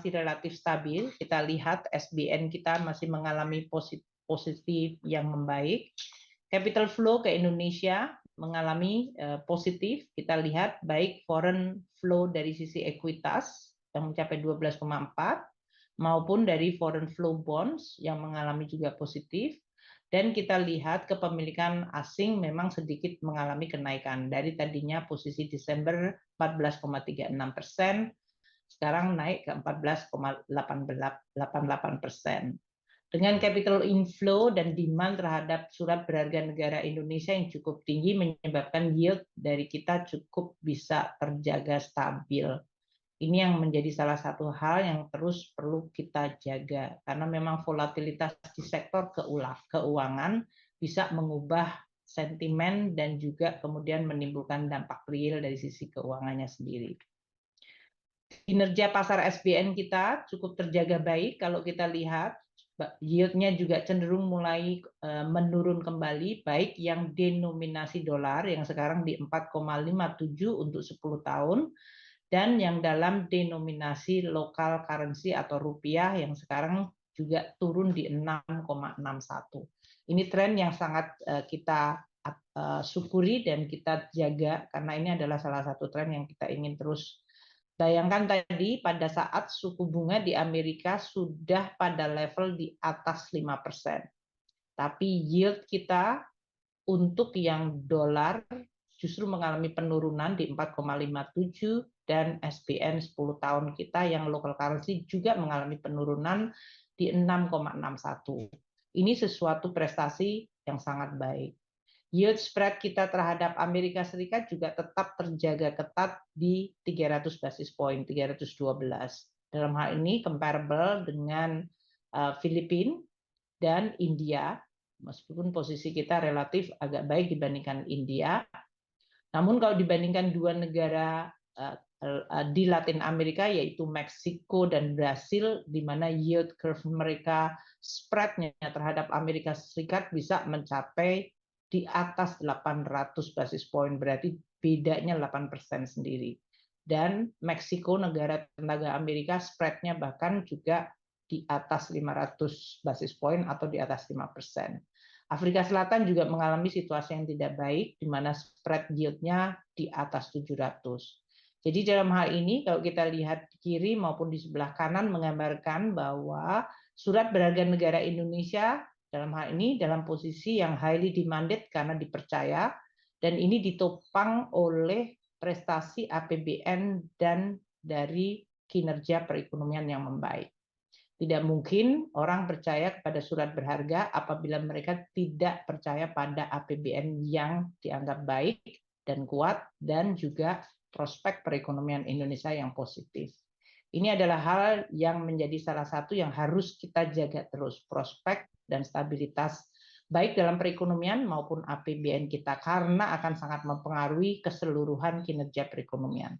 masih relatif stabil. Kita lihat SBN kita masih mengalami posisi yang membaik. Capital flow ke Indonesia mengalami positif. Kita lihat baik foreign flow dari sisi ekuitas yang mencapai 12,4 maupun dari foreign flow bonds yang mengalami juga positif. Dan kita lihat kepemilikan asing memang sedikit mengalami kenaikan. Dari tadinya posisi Desember 14,36%, sekarang naik ke 14,88%. Dengan capital inflow dan demand terhadap surat berharga negara Indonesia yang cukup tinggi menyebabkan yield dari kita cukup bisa terjaga stabil. Ini yang menjadi salah satu hal yang terus perlu kita jaga, karena memang volatilitas di sektor keuangan bisa mengubah sentimen dan juga kemudian menimbulkan dampak real dari sisi keuangannya sendiri. Kinerja pasar SBN kita cukup terjaga baik kalau kita lihat, yield-nya juga cenderung mulai menurun kembali, baik yang denominasi dolar yang sekarang di 4,57 untuk 10 tahun, dan yang dalam denominasi lokal currency atau rupiah yang sekarang juga turun di 6,61. Ini tren yang sangat kita syukuri dan kita jaga, karena ini adalah salah satu tren yang kita ingin terus. Bayangkan tadi pada saat suku bunga di Amerika sudah pada level di atas 5%. Tapi yield kita untuk yang dolar justru mengalami penurunan di 4,57 dan SBN 10 tahun kita yang local currency juga mengalami penurunan di 6,61. Ini sesuatu prestasi yang sangat baik. Yield spread kita terhadap Amerika Serikat juga tetap terjaga ketat di 300 basis point, 312. Dalam hal ini comparable dengan Filipina dan India, meskipun posisi kita relatif agak baik dibandingkan India. Namun kalau dibandingkan dua negara di Latin Amerika, yaitu Meksiko dan Brasil, di mana yield curve mereka spread-nya terhadap Amerika Serikat bisa mencapai di atas 800 basis point, berarti bedanya 8% sendiri. Dan Meksiko, negara tetangga Amerika, spread-nya bahkan juga di atas 500 basis point atau di atas 5%. Afrika Selatan juga mengalami situasi yang tidak baik, di mana spread yield-nya di atas 700. Jadi dalam hal ini, kalau kita lihat di kiri maupun di sebelah kanan, menggambarkan bahwa surat berharga negara Indonesia dalam hal ini dalam posisi yang highly demanded karena dipercaya, dan ini ditopang oleh prestasi APBN dan dari kinerja perekonomian yang membaik. Tidak mungkin orang percaya kepada surat berharga apabila mereka tidak percaya pada APBN yang dianggap baik dan kuat, dan juga prospek perekonomian Indonesia yang positif. Ini adalah hal yang menjadi salah satu yang harus kita jaga terus, prospek dan stabilitas baik dalam perekonomian maupun APBN kita, karena akan sangat mempengaruhi keseluruhan kinerja perekonomian.